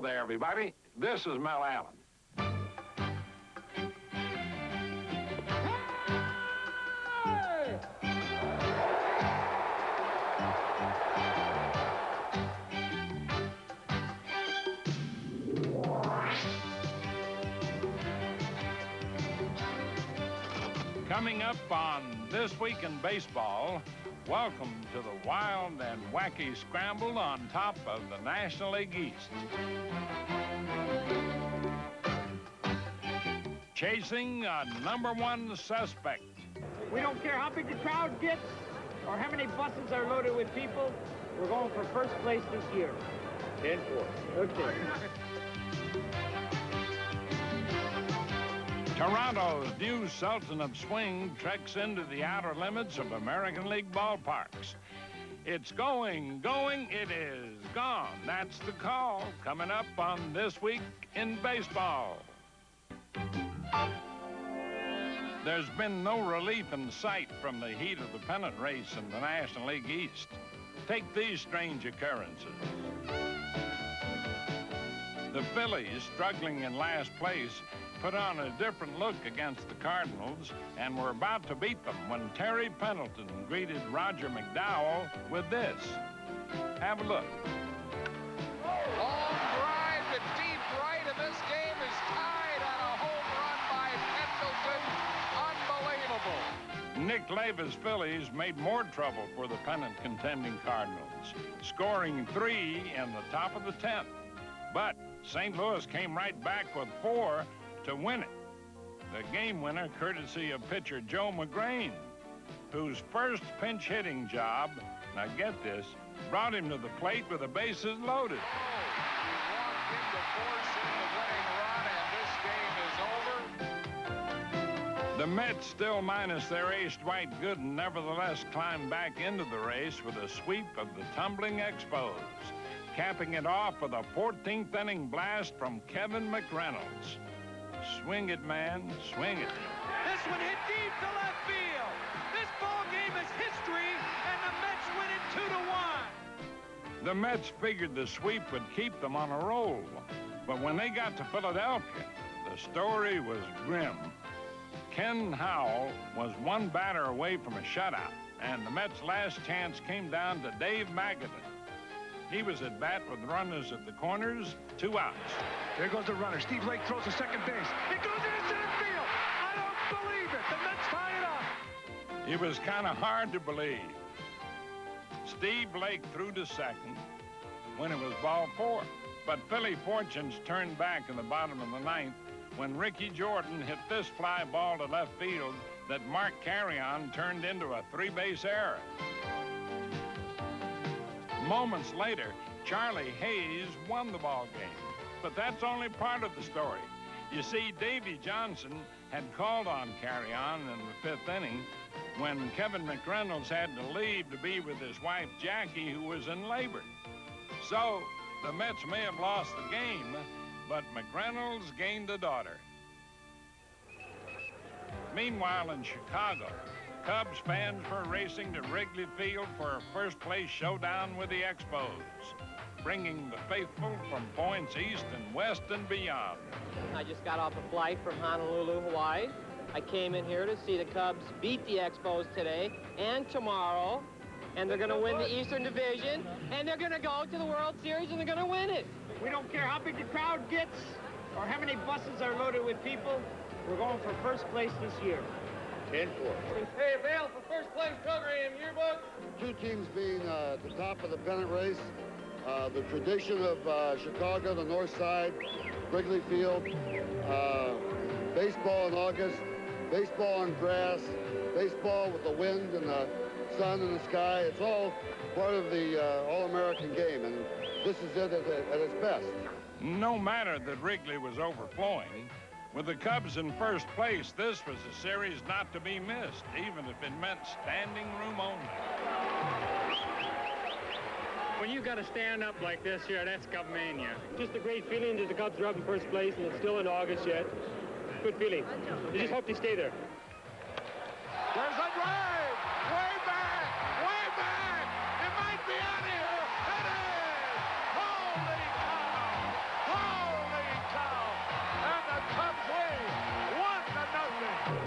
Hello there, everybody. This is Mel Allen. Coming up on This Week in Baseball, welcome to the wild and wacky scramble on top of the National League East. Chasing a #1 suspect. We don't care how big the crowd gets or how many buses are loaded with people. We're going for first place this year. 10-4. Okay. Toronto's new Sultan of Swing treks into the outer limits of American League ballparks. It's going, it is gone. That's the call coming up on This Week in Baseball. There's been no relief in sight from the heat of the pennant race in the National League East. Take these strange occurrences. The Phillies, struggling in last place, put on a different look against the Cardinals and were about to beat them when Terry Pendleton greeted Roger McDowell with this. Have a look. Long drive to deep right, and this game is tied on a home run by Pendleton. Unbelievable. Nick Leva's Phillies made more trouble for the pennant-contending Cardinals, scoring 3 in the top of the 10th. But St. Louis came right back with 4 to win it. The game winner, courtesy of pitcher Joe McGrain, whose first pinch hitting job, now get this, brought him to the plate with the bases loaded. He walked into force in the winning run, and this game is over. The Mets, still minus their ace Dwight Gooden, nevertheless climbed back into the race with a sweep of the tumbling Expos, capping it off with a 14th inning blast from Kevin McReynolds. Swing it, man, swing it. This one hit deep to left field. This ball game is history, and the Mets win it 2-1. The Mets figured the sweep would keep them on a roll, but when they got to Philadelphia, the story was grim. Ken Howell was one batter away from a shutout, and the Mets' last chance came down to Dave Magadan. He was at bat with runners at the corners, 2 outs. There goes the runner. Steve Lake throws to second base. It goes into center field. I don't believe it. The Mets tie it up. It was kind of hard to believe. Steve Lake threw to second when it was ball 4. But Philly fortunes turned back in the bottom of the 9th when Ricky Jordan hit this fly ball to left field that Mark Carrion turned into a 3-base error. Moments later, Charlie Hayes won the ball game. But that's only part of the story. You see, Davy Johnson had called on Carrion in the 5th inning when Kevin McReynolds had to leave to be with his wife, Jackie, who was in labor. So, the Mets may have lost the game, but McReynolds gained a daughter. Meanwhile, in Chicago, Cubs fans were racing to Wrigley Field for a first-place showdown with the Expos, bringing the faithful from points east and west and beyond. I just got off a flight from Honolulu, Hawaii. I came in here to see the Cubs beat the Expos today and tomorrow, and they're going to win the Eastern Division, and they're going to go to the World Series, and they're going to win it. We don't care how big the crowd gets or how many buses are loaded with people. We're going for first place this year. 10-4. Hey, Vail for first place program yearbook. Two teams being at the top of the pennant race. The tradition of Chicago, the north side, Wrigley Field, baseball in August, baseball on grass, baseball with the wind and the sun and the sky. It's all part of the All-American game, and this is it at its best. No matter that Wrigley was overflowing, with the Cubs in first place, this was a series not to be missed, even if it meant standing room only. When you got to stand up like this here, that's Cubmania. Just a great feeling that the Cubs are up in first place, and it's still in August yet. Good feeling. I just hope they stay there. There's a drive! Way back! Way back! It might be out of here! It is! Holy cow!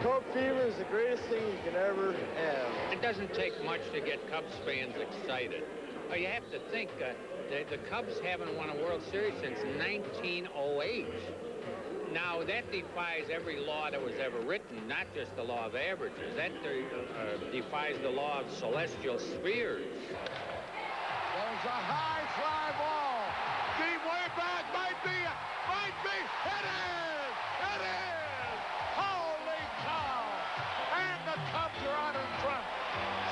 Coke fever is the greatest thing you can ever have. It doesn't take much to get Cubs fans excited. You have to think, the Cubs haven't won a World Series since 1908. Now, that defies every law that was ever written, not just the law of averages. That defies the law of celestial spheres. There's a high fly ball. Deep way back. Might be. It is. It is. Holy cow. And the Cubs are out in front.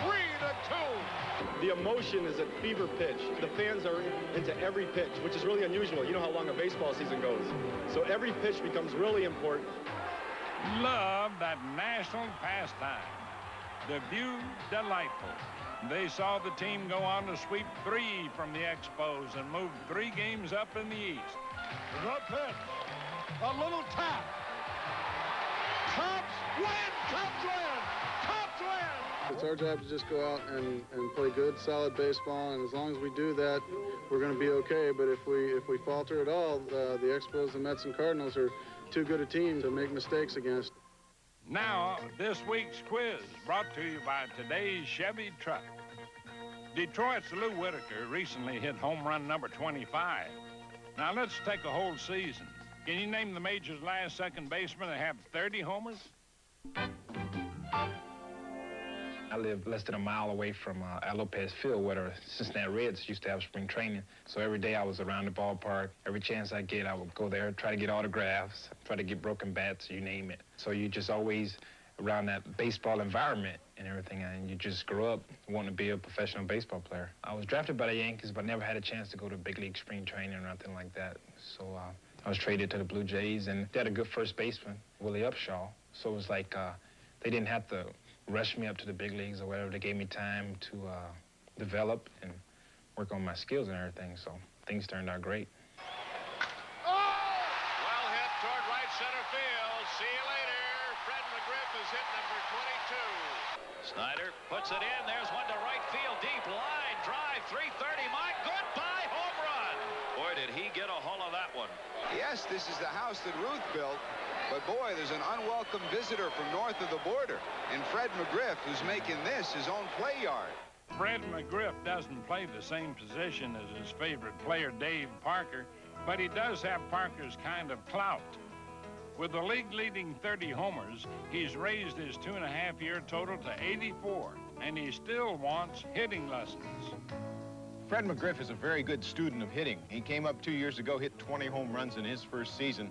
3-2. The emotion is at fever pitch. The fans are into every pitch, which is really unusual. You know how long a baseball season goes. So every pitch becomes really important. Love that national pastime. The view delightful. They saw the team go on to sweep 3 from the Expos and move 3 games up in the East. The pitch. A little tap. Cubs win! Cubs win! Cubs win! It's our job to just go out and play good, solid baseball, and as long as we do that, we're going to be okay. But if we falter at all, the Expos, the Mets, and Cardinals are too good a team to make mistakes against. Now, this week's quiz, brought to you by today's Chevy truck. Detroit's Lou Whitaker recently hit home run number 25. Now, let's take a whole season. Can you name the Major's last second baseman that had 30 homers? I live less than a mile away from Lopez Field, where the Cincinnati Reds used to have spring training. So every day I was around the ballpark. Every chance I get, I would go there, try to get autographs, try to get broken bats, you name it. So you just always around that baseball environment and everything, and you just grow up wanting to be a professional baseball player. I was drafted by the Yankees, but never had a chance to go to big league spring training or nothing like that. So I was traded to the Blue Jays, and they had a good first baseman, Willie Upshaw. So it was like they didn't have to rush me up to the big leagues or whatever. They gave me time to develop and work on my skills and everything, so things turned out great. Oh! Well hit toward right center field. See you later. Fred McGriff is hit number 22. Snyder puts it in. There's one to right field. Deep line drive. 330. My goodbye home run. Boy, did he get a hold of that one. Yes, this is the house that Ruth built. But boy, there's an unwelcome visitor from north of the border, and Fred McGriff, who's making this his own play yard. Fred McGriff doesn't play the same position as his favorite player, Dave Parker, but he does have Parker's kind of clout. With the league-leading 30 homers, he's raised his 2.5-year total to 84, and he still wants hitting lessons. Fred McGriff is a very good student of hitting. He came up 2 years ago, hit 20 home runs in his first season.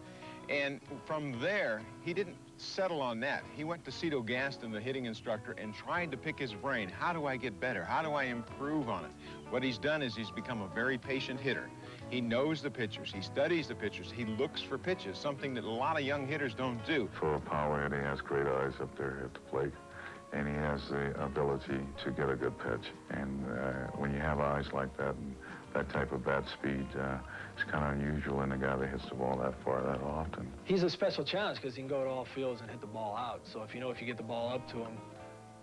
And from there, he didn't settle on that. He went to Cito Gaston, the hitting instructor, and tried to pick his brain. How do I get better? How do I improve on it? What he's done is he's become a very patient hitter. He knows the pitchers. He studies the pitchers. He looks for pitches, something that a lot of young hitters don't do. For a power hitter, he has great eyes up there at the plate, and he has the ability to get a good pitch. And when you have eyes like that and that type of bat speed, it's kind of unusual in a guy that hits the ball that far that often. He's a special challenge because he can go to all fields and hit the ball out. So if you get the ball up to him,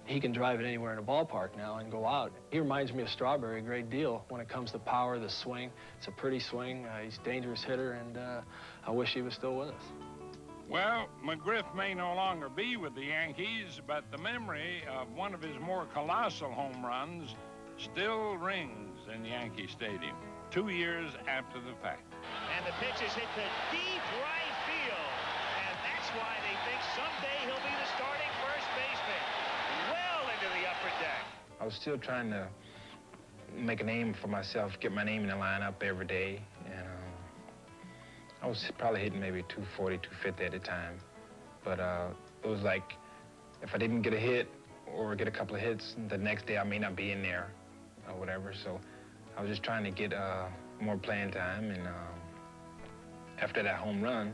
he can drive it anywhere in a ballpark now and go out. He reminds me of Strawberry a great deal when it comes to power, the swing. It's a pretty swing. He's a dangerous hitter, and I wish he was still with us. Well, McGriff may no longer be with the Yankees, but the memory of one of his more colossal home runs still rings in Yankee Stadium 2 years after the fact. And the pitch is hit to deep right field, and that's why they think someday he'll be the starting first baseman, well into the upper deck. I was still trying to make a name for myself, get my name in the lineup every day, and I was probably hitting maybe 240, 250 at a time. But it was like, if I didn't get a hit or get a couple of hits, the next day I may not be in there or whatever. So I was just trying to get more playing time, and after that home run,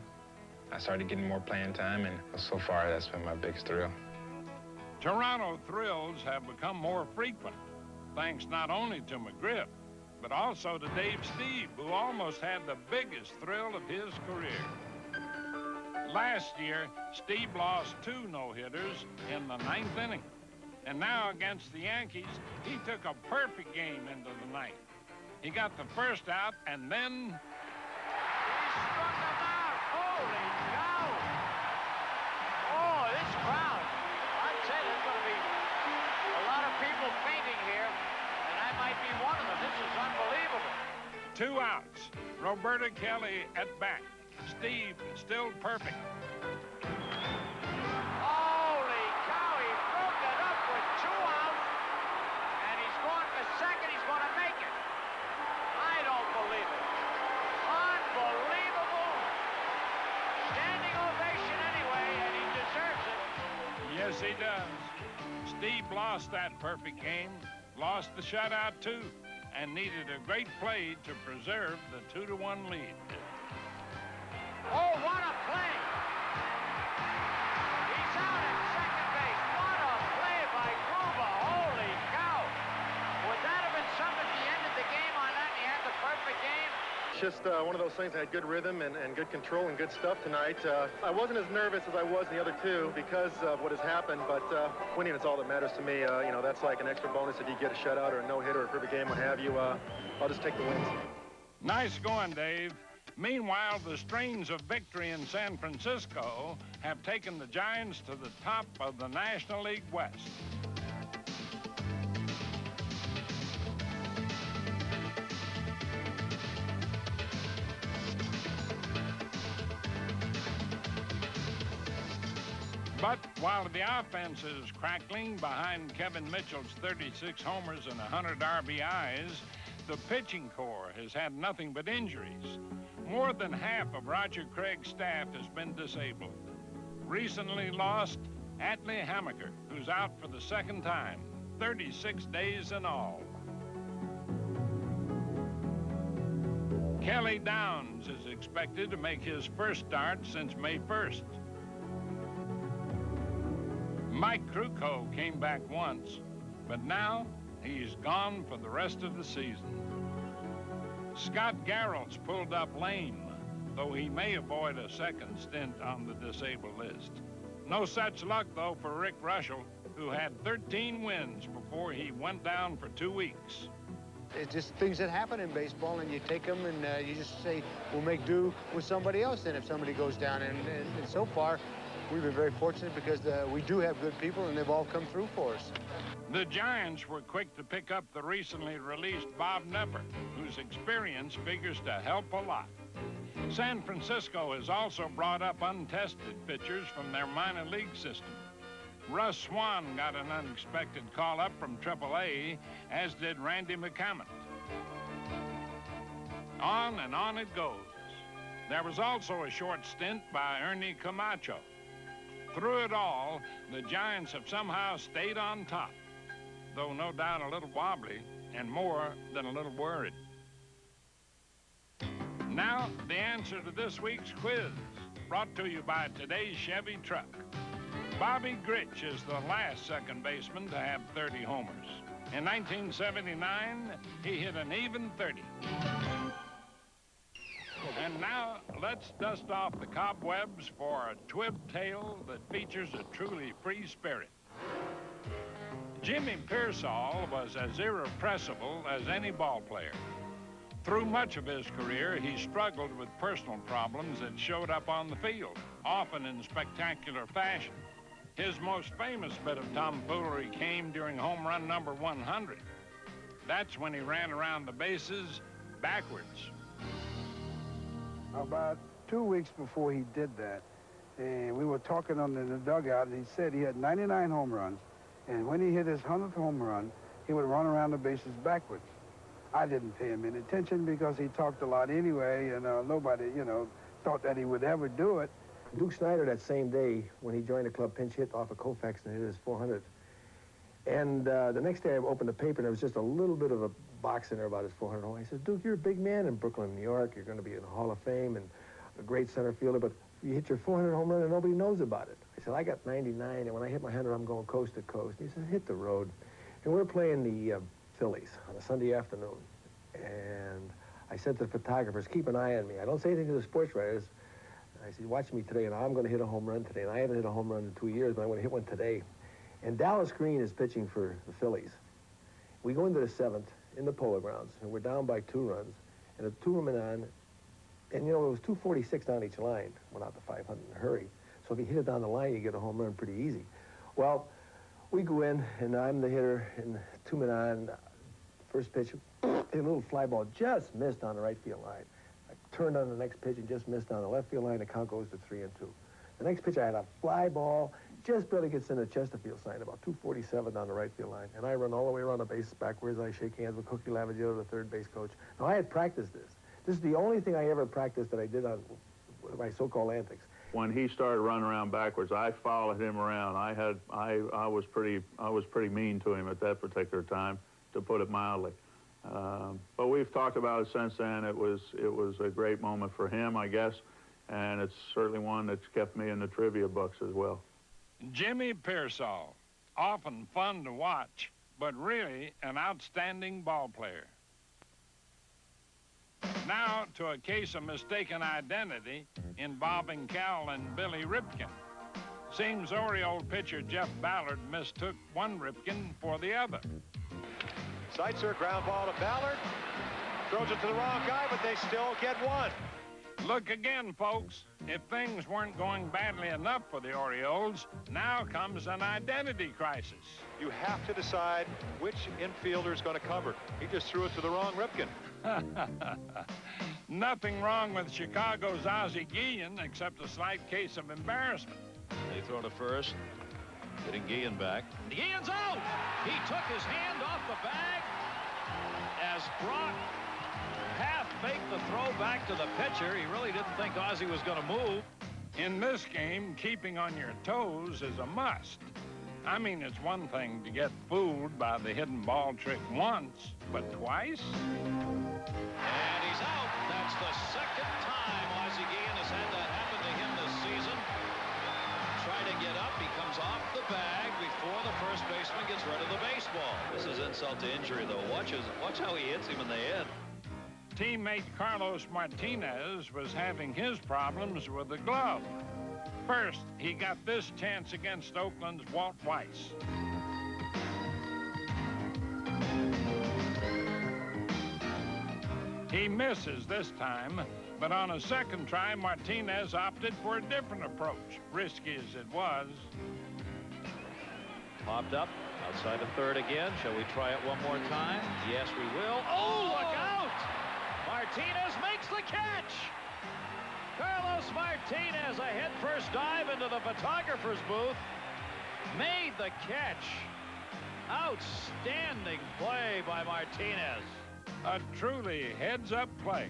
I started getting more playing time, and so far that's been my biggest thrill. Toronto thrills have become more frequent, thanks not only to McGriff, but also to Dave Stieb, who almost had the biggest thrill of his career. Last year, Stieb lost 2 no-hitters in the 9th inning. And now against the Yankees, he took a perfect game into the 9th. He got the first out, and then... He struck him out! Holy cow! Oh, this crowd! 2 outs. Roberta Kelly at bat. Steve still perfect. Holy cow, he broke it up with 2 outs, and he's going for second. He's going to make it. I don't believe it. Unbelievable. Standing ovation anyway, and he deserves it. Yes, he does. Steve lost that perfect game, lost the shutout too, and needed a great play to preserve the 2-1 lead. Oh, what a play! He's out at second base. What a play by Gruba. Holy cow! Would that have been something at the end of the game on that, and he had the perfect game? It's just one of those things that had good rhythm and good control and good stuff tonight. I wasn't as nervous as I was in the other two because of what has happened, but winning is all that matters to me. You know, that's like an extra bonus if you get a shutout or a no-hitter or a perfect game, what have you. I'll just take the wins. Nice going, Dave. Meanwhile, the strains of victory in San Francisco have taken the Giants to the top of the National League West. But while the offense is crackling behind Kevin Mitchell's 36 homers and 100 RBIs, the pitching corps has had nothing but injuries. More than half of Roger Craig's staff has been disabled. Recently lost Atlee Hammaker, who's out for the second time, 36 days in all. Kelly Downs is expected to make his first start since May 1st. Mike Krukow came back once, but now he's gone for the rest of the season. Scott Garrett's pulled up lame, though he may avoid a second stint on the disabled list. No such luck, though, for Rick Russell, who had 13 wins before he went down for 2 weeks. It's just things that happen in baseball, and you take them and you just say, we'll make do with somebody else then if somebody goes down. And so far, we've been very fortunate because we do have good people, and they've all come through for us. The Giants were quick to pick up the recently released Bob Knepper, whose experience figures to help a lot. San Francisco has also brought up untested pitchers from their minor league system. Russ Swan got an unexpected call-up from AAA, as did Randy McCammon. On and on it goes. There was also a short stint by Ernie Camacho. Through it all, the Giants have somehow stayed on top, though no doubt a little wobbly and more than a little worried. Now, the answer to this week's quiz, brought to you by today's Chevy truck. Bobby Grich is the last second baseman to have 30 homers. In 1979, he hit an even 30. And now, let's dust off the cobwebs for a twib tale that features a truly free spirit. Jimmy Pearsall was as irrepressible as any ball player. Through much of his career, he struggled with personal problems that showed up on the field, often in spectacular fashion. His most famous bit of tomfoolery came during home run number 100. That's when he ran around the bases backwards. About 2 weeks before he did that, and we were talking in the dugout, and he said he had 99 home runs, and when he hit his 100th home run, he would run around the bases backwards. I didn't pay him any attention because he talked a lot anyway, and nobody, thought that he would ever do it. Duke Snider that same day, when he joined the club, pinch hit off of Koufax and hit his 400th. And the next day I opened the paper, and there was just a little bit of a box in there about his 400 home. He says, Duke, you're a big man in Brooklyn, New York. You're going to be in the Hall of Fame and a great center fielder, but you hit your 400 home run and nobody knows about it. I said, I got 99, and when I hit my 100, I'm going coast to coast. And he said, hit the road. And we're playing the Phillies on a Sunday afternoon. And I said to the photographers, keep an eye on me. I don't say anything to the sports writers. I said, watch me today, and I'm going to hit a home run today. And I haven't hit a home run in 2 years, but I'm going to hit one today. And Dallas Green is pitching for the Phillies. We go into the 7th in the Polo Grounds, and we're down by 2 runs, and the 2 men on, and it was 246 down each line. Went out to 500 in a hurry. So if you hit it down the line, you get a home run pretty easy. Well, we go in, and I'm the hitter, and 2 men on, First pitch, a little fly ball just missed on the right field line. I turned on the next pitch and just missed on the left field line. The count goes to 3-2. The next pitch, I had a fly ball, just barely gets in the Chesterfield sign, about 247 on the right field line. And I run all the way around the base backwards. I shake hands with Cookie Lavagio, the third base coach. Now, I had practiced this. This is the only thing I ever practiced that I did on my so-called antics. When he started running around backwards, I followed him around. I was pretty mean to him at that particular time, to put it mildly. But we've talked about it since then. It was a great moment for him, I guess, and it's certainly one that's kept me in the trivia books as well. Jimmy Pearsall, often fun to watch, but really an outstanding ball player. Now to a case of mistaken identity involving Cal and Billy Ripken. Seems Oriole pitcher Jeff Ballard mistook one Ripken for the other. Seitzer, ground ball to Ballard. Throws it to the wrong guy, but they still get one. Look again, folks. If things weren't going badly enough for the Orioles, now comes an identity crisis. You have to decide which infielder is going to cover. He just threw it to the wrong Ripken. Nothing wrong with Chicago's Ozzie Guillen except a slight case of embarrassment. They throw to first, getting Guillen back. Guillen's out! He took his hand off the bag as Brock half-faked the throw back to the pitcher. He really didn't think Ozzie was going to move. In this game, keeping on your toes is a must. I mean, it's one thing to get fooled by the hidden ball trick once, but twice? And he's out. That's the second time Ozzie Guillen has had that happen to him this season. Trying to get up, he comes off the bag before the first baseman gets rid of the baseball. This is insult to injury, though. Watch how he hits him in the head. Teammate Carlos Martinez was having his problems with the glove. First, he got this chance against Oakland's Walt Weiss. He misses this time, but on a second try, Martinez opted for a different approach, risky as it was. Popped up outside the third again. Shall we try it one more time? Yes, we will. Oh, look out! Martinez makes the catch! Carlos Martinez, a head-first dive into the photographer's booth, made the catch. Outstanding play by Martinez. A truly heads-up play.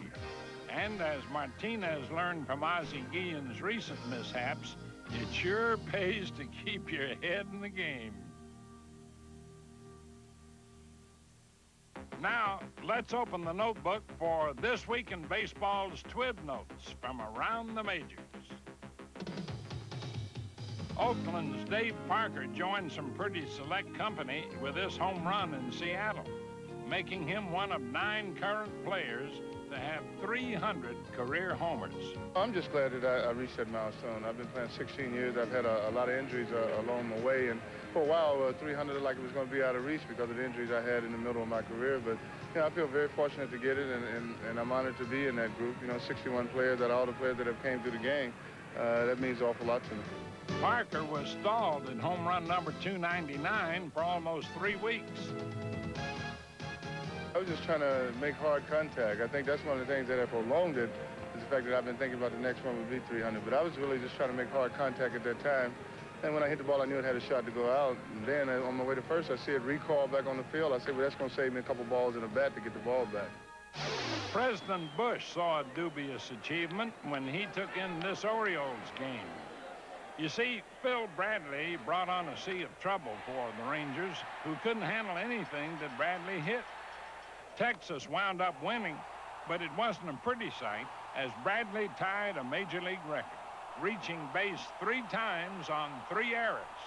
And as Martinez learned from Ozzie Guillen's recent mishaps, it sure pays to keep your head in the game. Now, let's open the notebook for This Week in Baseball's Twib Notes from around the majors. Oakland's Dave Parker joined some pretty select company with this home run in Seattle, making him one of 9 current players to have 300 career homers. I'm just glad that I reached that milestone. I've been playing 16 years. I've had a lot of injuries along the way, and for a while, 300 looked like it was going to be out of reach because of the injuries I had in the middle of my career. But I feel very fortunate to get it, and I'm honored to be in that group. 61 players, all the players that have came through the game. That means an awful lot to me. Parker was stalled at home run number 299 for almost 3 weeks. I was just trying to make hard contact. I think that's one of the things that have prolonged it, is the fact that I've been thinking about the next one would be 300. But I was really just trying to make hard contact at that time. And when I hit the ball, I knew it had a shot to go out. And then on my way to first, I see it recall back on the field. I said, well, that's going to save me a couple balls in the bat to get the ball back. President Bush saw a dubious achievement when he took in this Orioles game. You see, Phil Bradley brought on a sea of trouble for the Rangers, who couldn't handle anything that Bradley hit. Texas wound up winning, but it wasn't a pretty sight as Bradley tied a major league record, reaching base 3 times on 3 errors.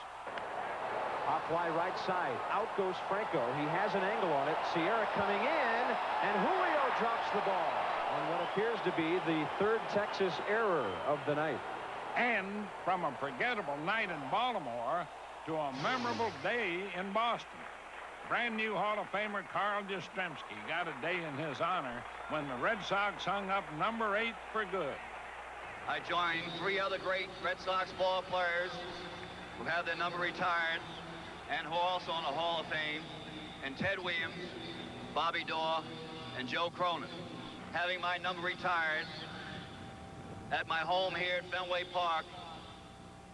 Hop fly right side. Out goes Franco. He has an angle on it. Sierra coming in, and Julio drops the ball on what appears to be the 3rd Texas error of the night. And from a forgettable night in Baltimore to a memorable day in Boston. Brand new Hall of Famer Carl Yastrzemski got a day in his honor when the Red Sox hung up number 8 for good. I joined 3 other great Red Sox ball players who have their number retired and who are also in the Hall of Fame, and Ted Williams, Bobby Dorr, and Joe Cronin. Having my number retired at my home here at Fenway Park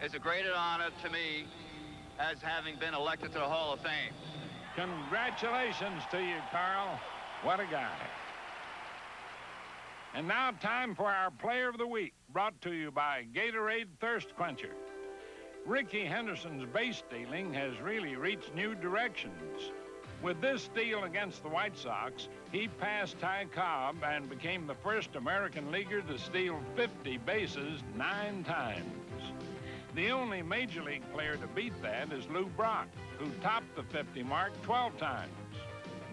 is a great honor to me as having been elected to the Hall of Fame. Congratulations to you, Carl. What a guy. And now time for our Player of the Week, brought to you by Gatorade Thirst Quencher. Rickey Henderson's base stealing has really reached new directions. With this steal against the White Sox, he passed Ty Cobb and became the first American leaguer to steal 50 bases 9 times. The only Major League player to beat that is Lou Brock, who topped the 50 mark 12 times.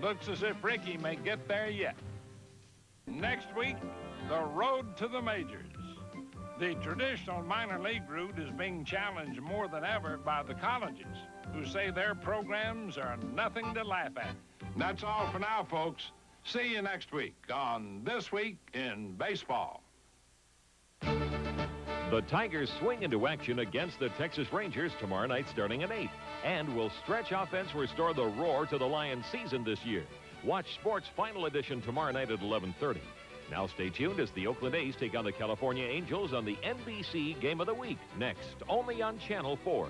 Looks as if Rickey may get there yet. Next week, the road to the majors. The traditional minor league route is being challenged more than ever by the colleges, who say their programs are nothing to laugh at. That's all for now, folks. See you next week on This Week in Baseball. The Tigers swing into action against the Texas Rangers tomorrow night starting at 8. And will stretch offense restore the roar to the Lions season this year? Watch Sports Final Edition tomorrow night at 11:30. Now stay tuned as the Oakland A's take on the California Angels on the NBC Game of the Week next, only on Channel 4.